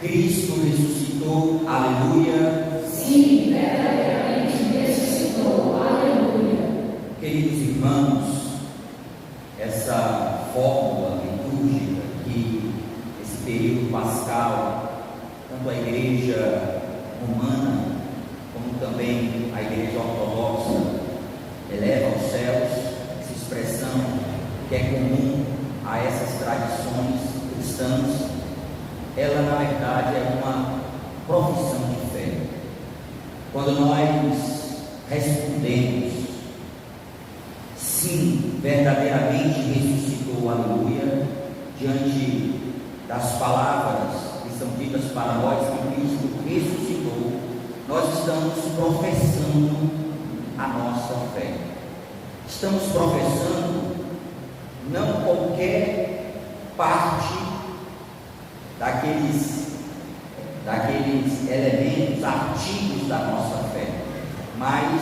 Cristo ressuscitou, aleluia. Sim, verdadeiramente ressuscitou, aleluia. Queridos irmãos, essa fórmula litúrgica que esse período pascal, tanto a igreja romana, como também a igreja ortodoxa, eleva aos céus, essa expressão que é comum a essas tradições cristãs, ela na verdade é uma profissão de fé. Quando nós respondemos, sim, verdadeiramente ressuscitou, aleluia, diante das palavras que são ditas para nós que Cristo ressuscitou, nós estamos professando a nossa fé. Estamos professando não qualquer parte daqueles elementos, artigos da nossa fé, mas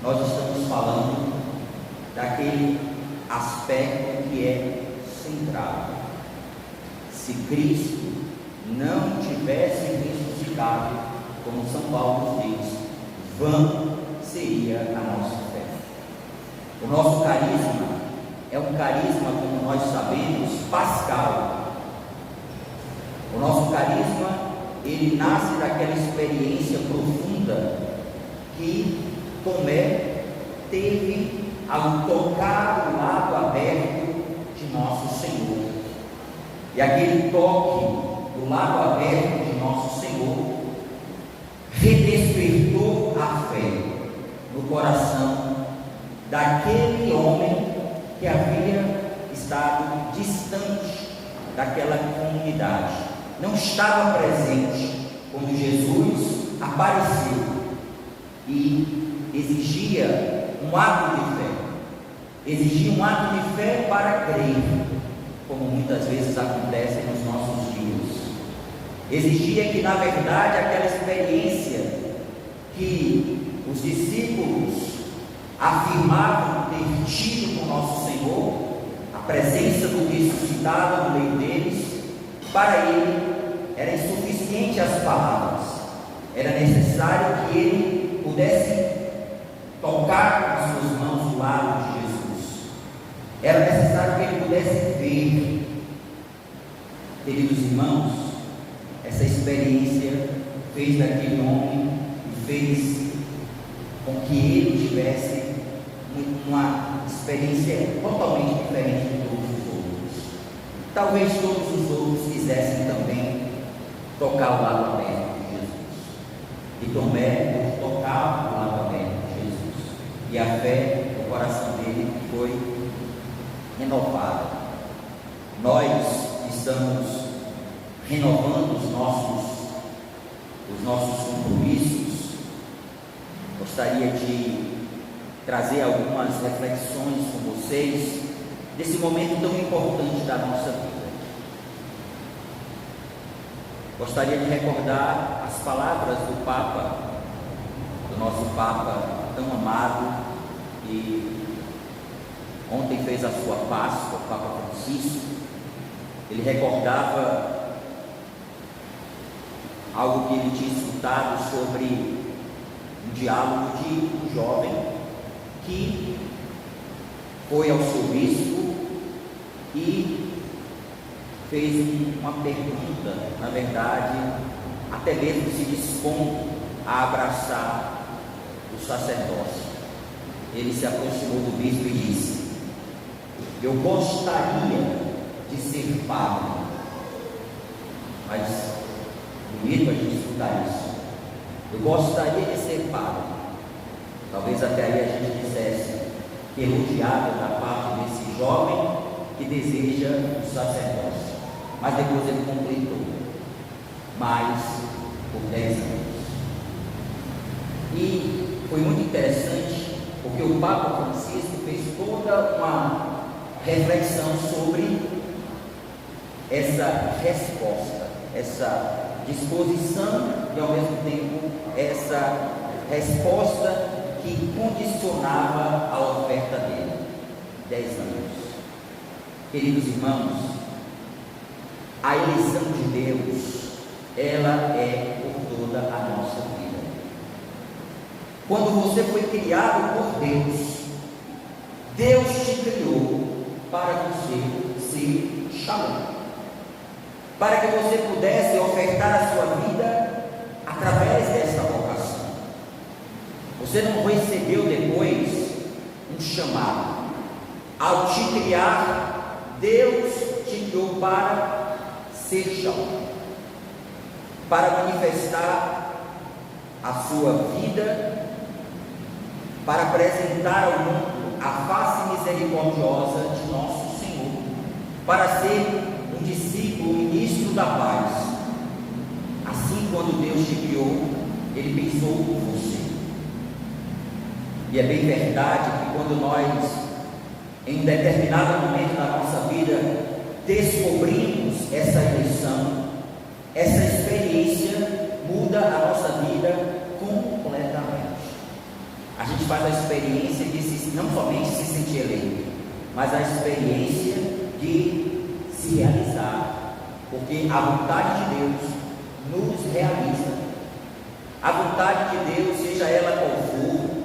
nós estamos falando daquele aspecto que é central. Se Cristo não tivesse ressuscitado, como São Paulo diz, vã seria a nossa fé. O nosso carisma é um carisma, como nós sabemos, pascal. O nosso carisma, ele nasce daquela experiência profunda que Tomé teve ao tocar o lado aberto de nosso Senhor. E aquele toque do lado aberto de nosso Senhor redespertou a fé no coração daquele homem que havia estado distante daquela comunidade. Não estava presente quando Jesus apareceu e exigia um ato de fé. Exigia um ato de fé para crer, como muitas vezes acontece nos nossos dias. Exigia que, na verdade, aquela experiência que os discípulos afirmavam ter tido com nosso Senhor, a presença do ressuscitado no meio deles, para ele era insuficiente as palavras, era necessário que ele pudesse tocar com as suas mãos o lado de Jesus, era necessário que ele pudesse ver. Queridos irmãos, essa experiência fez daquele homem e fez com que ele tivesse uma experiência totalmente diferente de todos os outros. Talvez todos os outros quisessem também tocar o lado aberto de Jesus. E Tomé tocava o lado aberto de Jesus. E a fé no coração dele foi renovada. Nós estamos renovando os nossos compromissos. Gostaria de trazer algumas reflexões com vocês desse momento tão importante da nossa vida. Gostaria de recordar as palavras do Papa, do nosso Papa tão amado, que ontem fez a sua Páscoa, o Papa Francisco. Ele recordava algo que ele tinha escutado sobre um diálogo de um jovem que foi ao seu bispo e fez uma pergunta, na verdade, até mesmo se dispondo a abraçar o sacerdócio. Ele se aproximou do bispo e disse: eu gostaria de ser padre. Mas bonito a gente escutar isso. Eu gostaria de ser padre. Talvez até aí a gente dissesse que elogiável da parte desse jovem que deseja o sacerdócio. Mas depois ele completou: mais por 10 anos. E foi muito interessante, porque o Papa Francisco fez toda uma reflexão sobre essa resposta, essa disposição e ao mesmo tempo essa resposta que condicionava a oferta dele. 10 anos. Queridos irmãos, a eleição de Deus ela é por toda a nossa vida. Quando você foi criado por Deus, Deus te criou para você ser Shalom, para que você pudesse ofertar a sua vida através dessa vocação. Você não recebeu depois um chamado. Ao te criar, Deus te criou para ser Shalom, para manifestar a sua vida, para apresentar ao mundo a face misericordiosa de nosso Senhor, para ser um discípulo, ministro da paz. Assim, quando Deus te criou, Ele pensou por você. E é bem verdade que quando nós, em um determinado momento da nossa vida, descobrimos essa eleição, essa experiência muda a nossa vida completamente. A gente faz a experiência de não somente se sentir eleito, mas a experiência de se realizar, porque a vontade de Deus nos realiza. A vontade de Deus, seja ela qual for,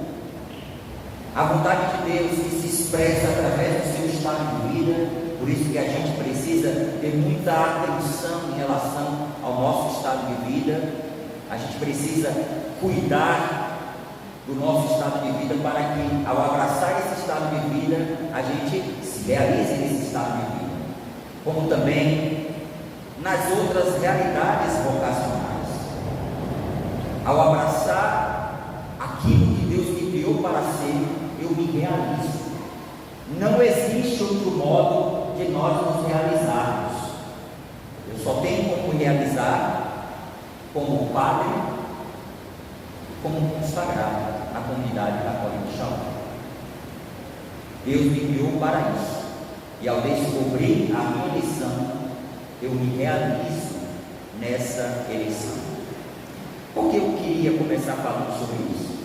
a vontade de Deus que se expressa através do seu estado de vida. Por isso que a gente precisa ter muita atenção em relação ao nosso estado de vida. A gente precisa cuidar do nosso estado de vida, para que, ao abraçar esse estado de vida, a gente se realize nesse estado de vida, como também nas outras realidades vocacionais. Ao abraçar aquilo que Deus me criou para ser, eu me realizo. Não existe outro modo de nós nos realizarmos. Eu só tenho como realizar como padre, como consagrado na comunidade católica de Shalom. Deus me criou para isso, e ao descobrir a minha eleição, eu me realizo nessa eleição. Por que eu queria começar falando sobre isso?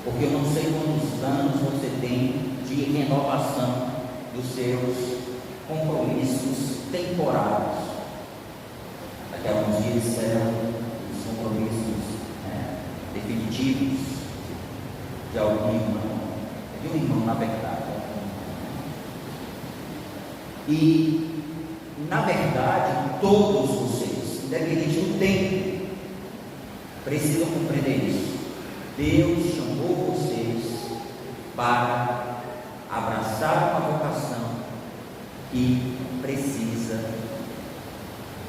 Porque eu não sei quantos anos você tem de renovação dos seus compromissos temporários. Daqui a alguns dias serão os compromissos definitivos de algum irmão, de um irmão, na verdade. E, na verdade, todos vocês, independente do tempo, precisam compreender isso. Deus chamou vocês para abraçar uma vocação que precisa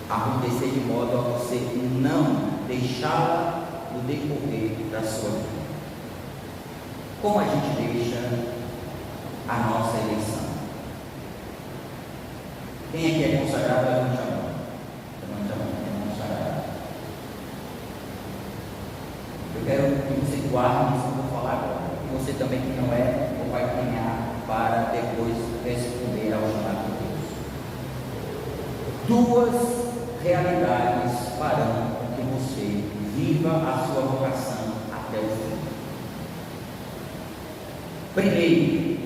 acontecer de modo a você não deixá-la no decorrer da sua vida. Como a gente deixa a nossa eleição? Quem aqui é consagrado? Levante a mão. Levante a mão, quem é consagrado. Eu quero que você guarde isso que eu vou falar agora. E você também que não é, ou vai caminhar para depois responder ao chamado de Deus. Duas realidades farão com que você viva a sua vocação até o fim. Primeiro,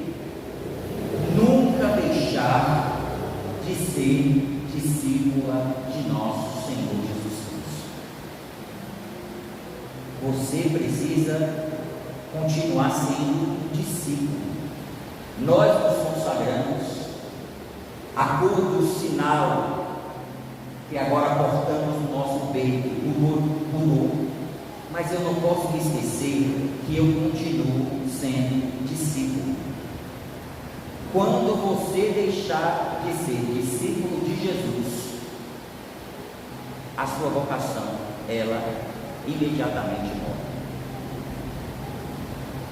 nunca deixar de ser discípula de nosso Senhor Jesus Cristo. Você precisa continuar sendo um discípulo. Nós nos consagramos, a cor do sinal que agora portamos no nosso peito mudou, mas eu não posso me esquecer que eu continuo sendo discípulo. Quando você deixar de ser discípulo de Jesus, a sua vocação, ela imediatamente morre.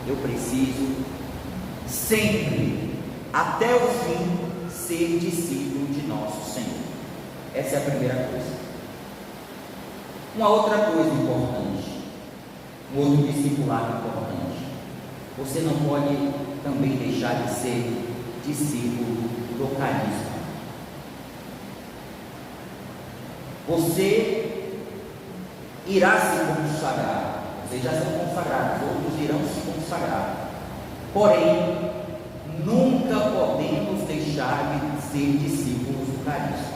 Eu preciso sempre, até o fim, ser discípulo de nosso Senhor. Essa é a primeira coisa. Uma outra coisa importante, um outro discipulado importante. Você não pode também deixar de ser discípulo do carisma. Você irá se consagrar. Vocês já são consagrados, outros irão se consagrar. Porém, nunca podemos deixar de ser discípulos do carisma.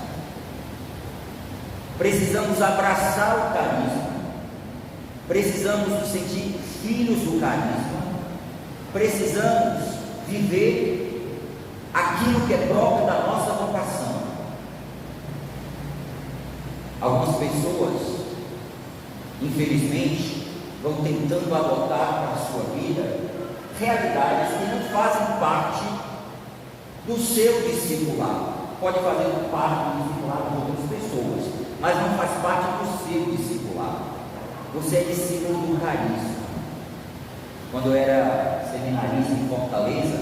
Precisamos abraçar o carisma, precisamos nos sentir filhos do carisma, precisamos viver aquilo que é próprio da nossa vocação. Algumas pessoas, infelizmente, vão tentando adotar para a sua vida realidades que não fazem parte do seu discipulado. Pode fazer parte do discipulado de outras pessoas, mas não faz parte do seu discipulado. Você é discípulo do carisma. Quando eu era seminarista em Fortaleza,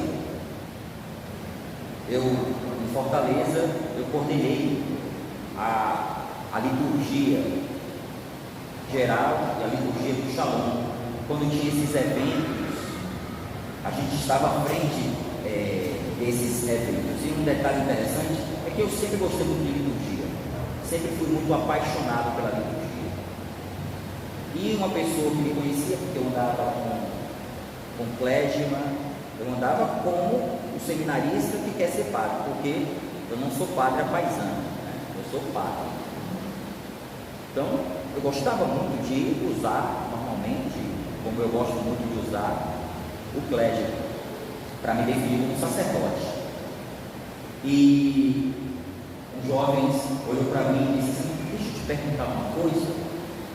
eu coordenei a liturgia geral e a liturgia do Shalom. Quando tinha esses eventos, a gente estava à frente desses eventos. E um detalhe interessante é que eu sempre gostei muito de liturgia, sempre fui muito apaixonado pela liturgia. E uma pessoa que me conhecia, porque eu andava com clégima, eu andava como o seminarista que quer ser padre, porque eu não sou padre apaisano, né? Eu sou padre. Então, eu gostava muito de usar, normalmente, como eu gosto muito de usar, o clégima, para me definir como sacerdote. E os jovens olhou para mim e disse assim: deixa eu te perguntar uma coisa,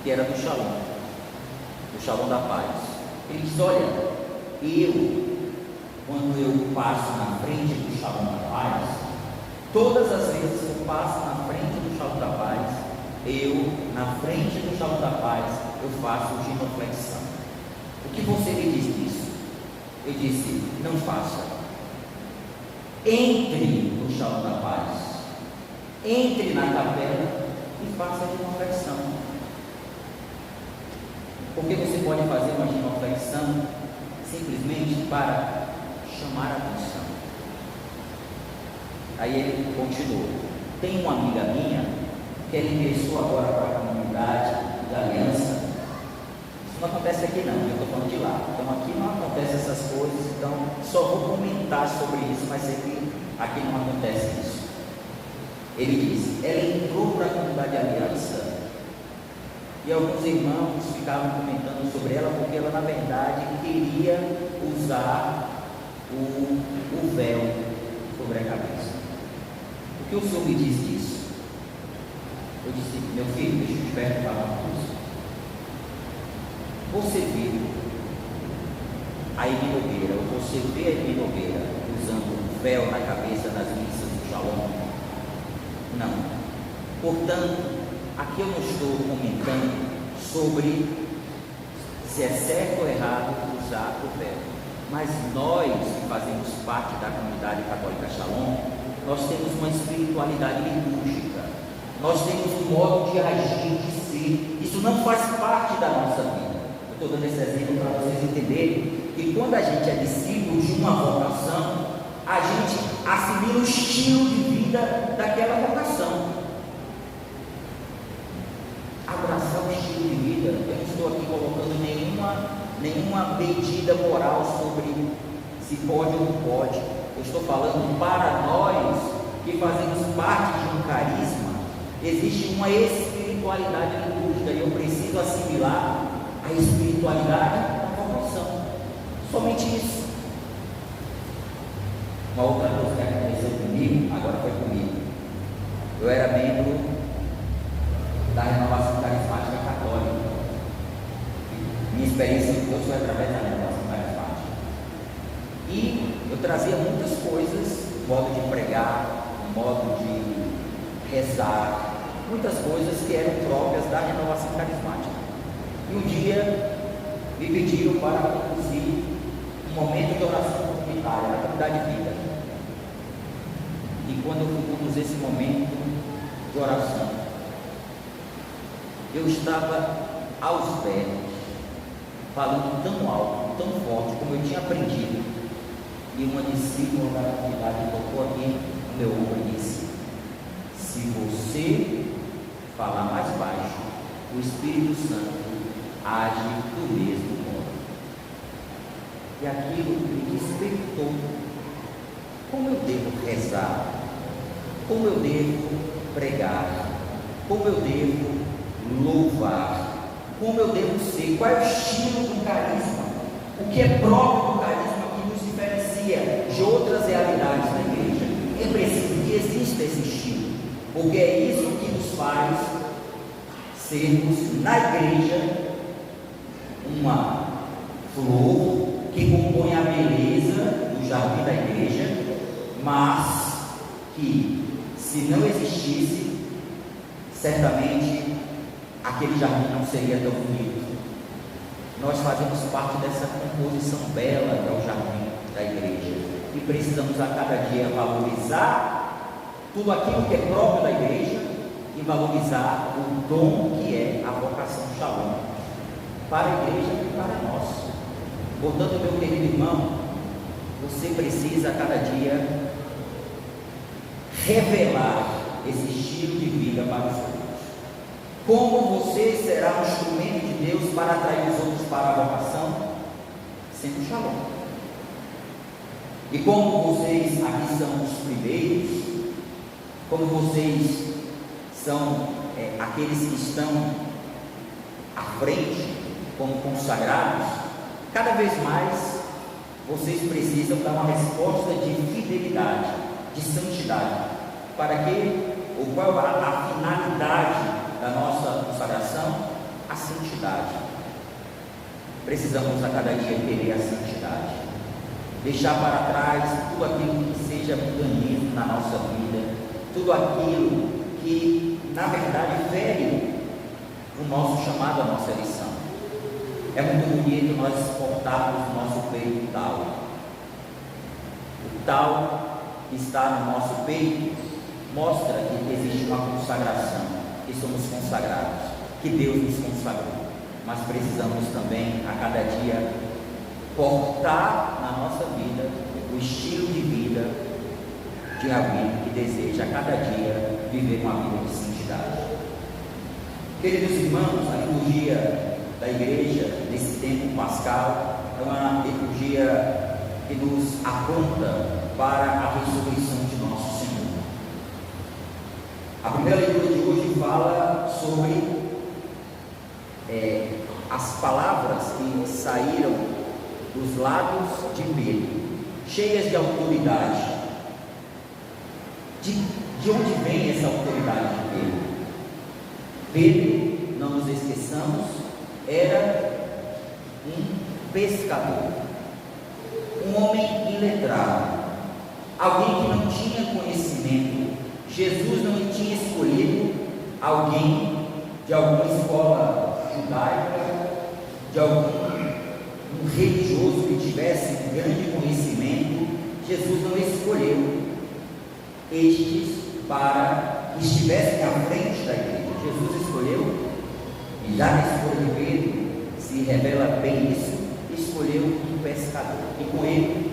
que era do Shalom da Paz. Ele disse: olha, quando eu passo na frente do Shalom da Paz, todas as vezes que eu passo na frente do Shalom da Paz, na frente do Shalom da Paz, eu faço genuflexão. O que você me diz disso? Eu disse: não faça. Entre no Shalom da Paz, entre na capela e faça a genuflexão. Porque você pode fazer uma genuflexão simplesmente para chamar a atenção. Aí ele continuou: tem uma amiga minha que ela ingressou agora para a comunidade da Aliança. Isso não acontece aqui não, eu estou falando de lá. Então aqui não acontece essas coisas, então só vou comentar sobre isso, mas sei que aqui não acontece isso. Ele disse: ela entrou para a comunidade de Aliança e alguns irmãos ficavam comentando sobre ela, porque ela na verdade queria usar o véu sobre a cabeça. O que o senhor me diz disso? Eu disse: meu filho, deixa eu te perguntar uma coisa. Você viu a Emi Nogueira, ou você vê a Emi Nogueira usando o véu na cabeça nas missas do Shalom? Não. Portanto, aqui eu não estou comentando sobre se é certo ou errado usar o véu, mas nós que fazemos parte da comunidade católica Shalom, nós temos uma espiritualidade litúrgica, nós temos um modo de agir, de ser. Isso não faz parte da nossa vida. Eu estou dando esse exemplo para vocês entenderem que quando a gente é discípulo de uma vocação, a gente assimila o estilo de vida daquela vocação. Abraçar o estilo de vida, eu não estou aqui colocando nenhuma medida moral sobre se pode ou não pode. Eu estou falando para nós que fazemos parte de um carisma, existe uma espiritualidade litúrgica e eu preciso assimilar a espiritualidade da vocação. Somente isso. Uma outra coisa que aconteceu comigo, agora foi comigo. Eu era membro da Renovação Carismática Católica. Minha experiência com Deus foi através da Renovação Carismática. E eu trazia muitas coisas, modo de pregar, modo de rezar, muitas coisas que eram próprias da Renovação Carismática. E um dia me pediram para conduzir um momento de oração comunitária na comunidade de vida. E quando eu fui conduzir esse momento de oração, eu estava aos berros, falando tão alto, tão forte, como eu tinha aprendido. E uma discípula da comunidade tocou aqui no meu ombro e disse: se você falar mais baixo, o Espírito Santo age do mesmo modo. E aquilo me despertou. Como eu devo rezar? Como eu devo pregar? como eu devo louvar, como eu devo ser, qual é o estilo do carisma, o que é próprio do carisma que nos diferencia de outras realidades da igreja. É preciso que exista esse estilo, porque é isso que nos faz sermos na igreja uma flor que compõe a beleza do jardim da igreja, mas que, se não existisse, certamente aquele jardim não seria tão bonito. Nós fazemos parte dessa composição bela que é o jardim da igreja e precisamos a cada dia valorizar tudo aquilo que é próprio da igreja e valorizar o dom que é a vocação Shalom para a igreja e para nós. Portanto, meu querido irmão, você precisa a cada dia revelar esse estilo de vida para os outros. Como você será um instrumento de Deus para atrair os outros para a vocação? Sendo Shalom. E como vocês aqui são os primeiros, como vocês são aqueles que estão à frente, como consagrados, cada vez mais vocês precisam dar uma resposta de fidelidade, de santidade. Para quê? Ou qual a finalidade da nossa consagração? A santidade. Precisamos a cada dia querer a santidade, deixar para trás tudo aquilo que seja mundanismo na nossa vida, tudo aquilo que na verdade fere o nosso chamado, a nossa lição. É muito bonito nós exportarmos o nosso peito tal. O tal que está no nosso peito mostra que existe uma consagração, que somos consagrados, que Deus nos consagrou. Mas precisamos também a cada dia portar na nossa vida o estilo de vida de alguém que deseja a cada dia viver uma vida de santidade. Queridos irmãos, a liturgia da igreja nesse tempo pascal é uma liturgia que nos aponta para a ressurreição de nosso Senhor. A primeira leitura de hoje fala sobre as palavras que saíram dos lábios de Pedro, cheias de autoridade. De onde vem essa autoridade de Pedro? Pedro, não nos esqueçamos, era um pescador, um homem iletrado, alguém que não tinha conhecimento. Jesus não tinha escolhido alguém de alguma escola judaica, de algum religioso que tivesse um grande conhecimento. Jesus não escolheu estes para que estivessem à frente da igreja. Jesus escolheu, e já na escolha de Pedro se revela bem isso, escolheu um pescador, e com ele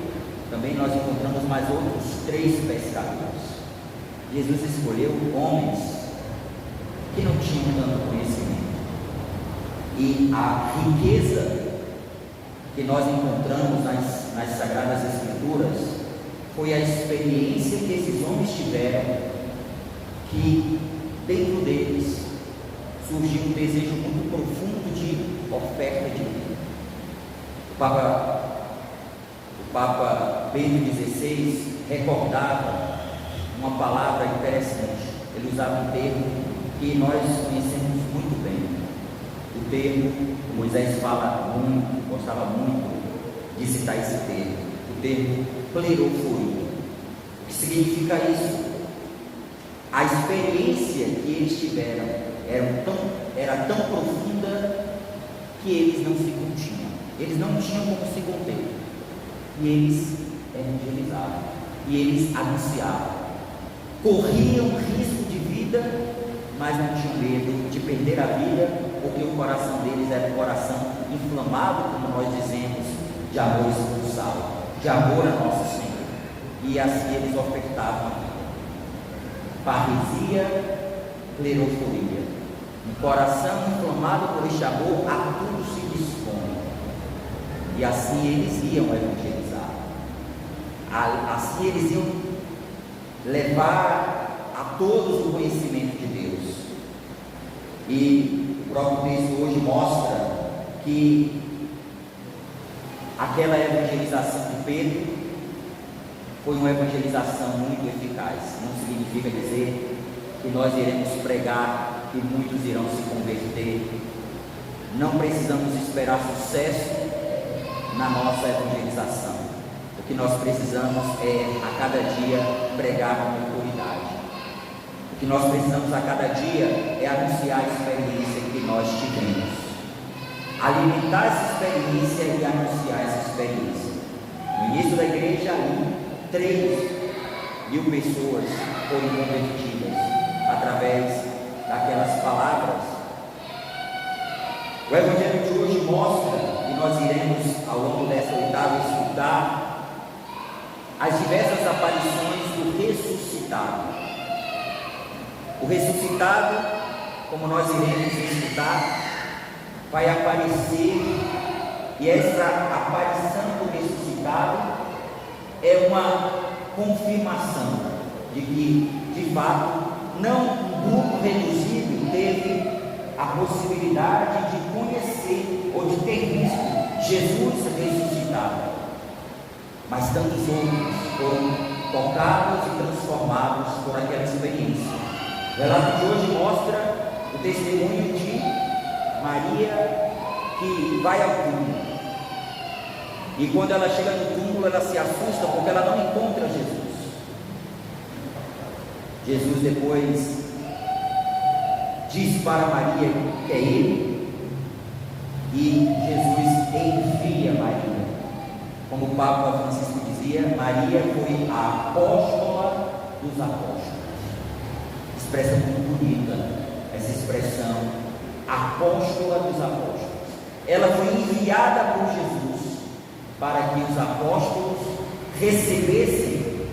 também nós encontramos mais outros 3 pescadores. Jesus escolheu homens que não tinham tanto conhecimento, e a riqueza que nós encontramos nas Sagradas Escrituras foi a experiência que esses homens tiveram, que dentro deles surgiu um desejo muito profundo de oferta de vida. O Papa Bento XVI recordava uma palavra interessante. Ele usava um termo que nós conhecemos muito bem. O termo, Moisés fala muito, gostava muito de citar esse termo, o termo pleroforia. O que significa isso? A experiência que eles tiveram era tão profunda que eles não se continham, eles não tinham como se conter, e eles evangelizavam, e eles anunciavam, corriam risco de vida, mas não tinham medo de perder a vida, porque o coração deles era um coração inflamado, como nós dizemos, de amor expulsado, de amor a nosso Senhor, e assim eles ofertavam a vida. Parresia, pleroforia, um coração inflamado por este amor, a tudo se dispõe, e assim eles iam evangelizar, assim eles iam levar a todos o conhecimento de Deus. E o próprio texto hoje mostra que aquela evangelização de Pedro foi uma evangelização muito eficaz. Não significa dizer que nós iremos pregar e muitos irão se converter. Não precisamos esperar sucesso na nossa evangelização. O que nós precisamos é a cada dia pregar com autoridade. O que nós precisamos a cada dia é anunciar a experiência que nós tivemos, alimentar essa experiência e anunciar essa experiência. No início da igreja, ali, 3.000 pessoas foram convertidas através daquelas palavras. O Evangelho de hoje mostra, e nós iremos ao longo dessa oitava estudar, as diversas aparições do ressuscitado. O ressuscitado, como nós iremos estudar, vai aparecer, e essa aparição do ressuscitado é uma confirmação de que, de fato, não um grupo reduzido teve a possibilidade de conhecer ou de ter visto Jesus ressuscitado, mas tantos outros foram tocados e transformados por aquela experiência. O relato de hoje mostra o testemunho de Maria, que vai ao túmulo, e quando ela chega no túmulo, ela se assusta porque ela não encontra Jesus. Jesus depois diz para Maria que é Ele, e Jesus envia Maria. Como o Papa Francisco dizia, Maria foi a apóstola dos apóstolos. Expressão muito bonita, essa expressão, apóstola dos apóstolos. Ela foi enviada por Jesus para que os apóstolos recebessem,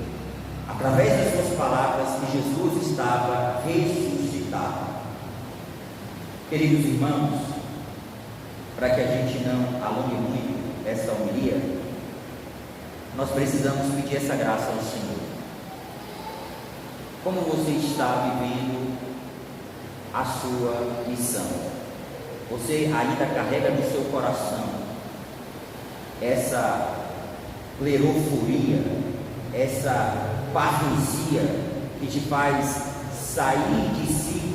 através das suas palavras, que Jesus estava ressuscitado. Queridos irmãos, para que a gente não alongue muito essa homilia, nós precisamos pedir essa graça ao Senhor. Como você está vivendo a sua missão? Você ainda carrega no seu coração essa pleroforia, essa parresia que te faz sair de si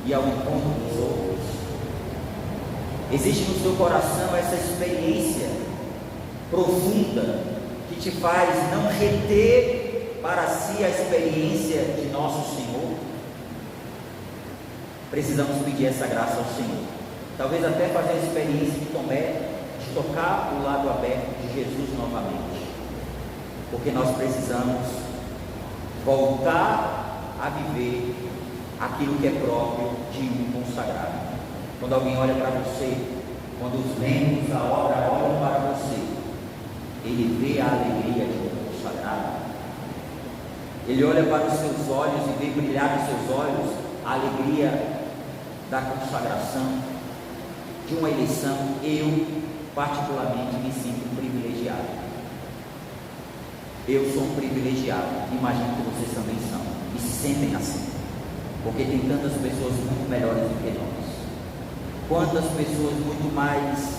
e ao encontro dos outros? Existe no seu coração essa experiência profunda que te faz não reter para si a experiência de nosso Senhor? Precisamos pedir essa graça ao Senhor. Talvez até fazer a experiência de Tomé, de tocar o lado aberto de Jesus novamente, porque nós precisamos voltar a viver aquilo que é próprio de um consagrado. Quando alguém olha para você, quando os membros da obra olham para você, ele vê a alegria de um consagrado. Ele olha para os seus olhos e vê brilhar nos seus olhos a alegria da consagração, de uma eleição. Eu, particularmente, me sinto privilegiado. Eu sou um privilegiado, imagino que vocês também são, e se sentem assim, porque tem tantas pessoas muito melhores do que nós. Quantas pessoas muito mais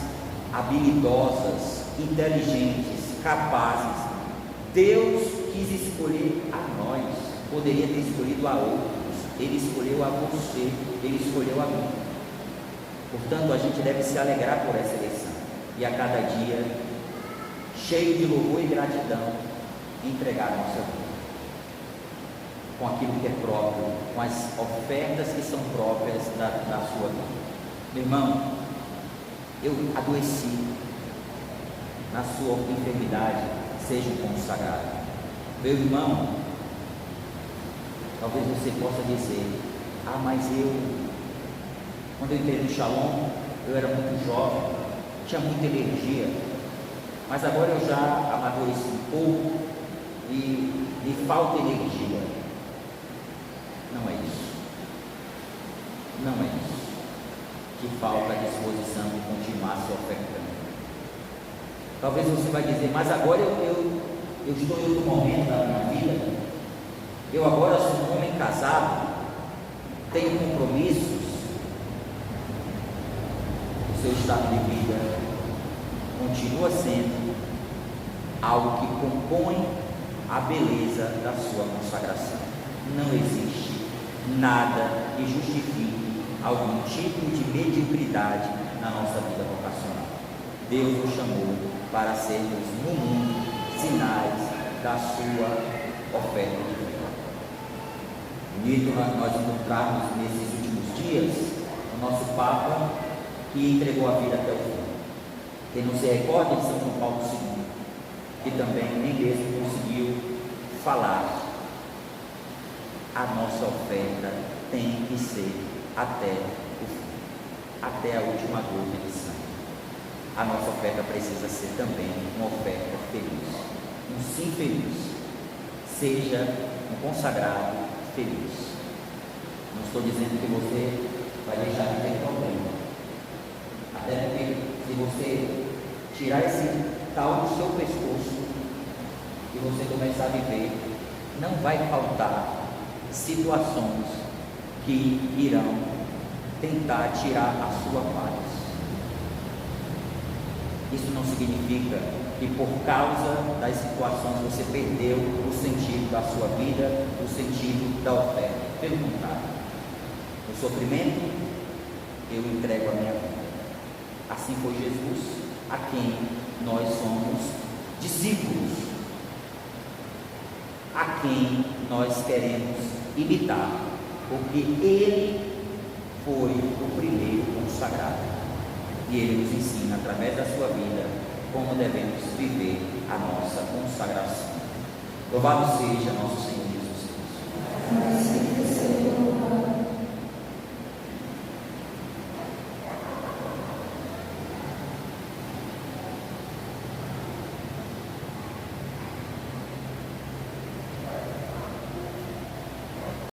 habilidosas, inteligentes, capazes. Deus quis escolher a nós, poderia ter escolhido a outros. Ele escolheu a você, Ele escolheu a mim. Portanto, a gente deve se alegrar por essa eleição, e a cada dia, cheio de louvor e gratidão, entregar a nossa vida com aquilo que é próprio, com as ofertas que são próprias da sua vida. Meu irmão, eu adoeci, na sua enfermidade, seja um consagrado. Meu irmão, talvez você possa dizer: ah, mas quando eu entrei no Shalom, eu era muito jovem, tinha muita energia, mas agora eu já amadureci um pouco e me falta energia. Não é isso. Não é isso. Que falta a disposição de continuar se ofertando. Talvez você vai dizer: mas agora eu estou em outro momento da minha vida. Eu agora sou um homem casado, tenho compromissos, seu estado de vida continua sendo algo que compõe a beleza da sua consagração. Não existe nada que justifique algum tipo de mediocridade na nossa vida vocacional. Deus nos chamou para sermos no mundo sinais da sua oferta de vida. Bonito nós encontrarmos nesses últimos dias o nosso Papa que entregou a vida até o fim. Quem não se recorda de São João Paulo II, que também nem mesmo conseguiu falar. A nossa oferta tem que ser até o fim, até a última gota de sangue. A nossa oferta precisa ser também uma oferta feliz, um sim feliz. Seja um consagrado feliz. Não estou dizendo que você vai deixar de ter problema, até porque se você tirar esse tal do seu pescoço e você começar a viver, não vai faltar situações que irão tentar tirar a sua paz. Isso não significa que por causa das situações você perdeu o sentido da sua vida, o sentido da oferta. Pelo contrário, no sofrimento eu entrego a minha vida. Assim foi Jesus, a quem nós somos discípulos, a quem nós queremos imitar, porque Ele foi o primeiro consagrado e Ele nos ensina através da sua vida como devemos viver a nossa consagração. Louvado seja nosso Senhor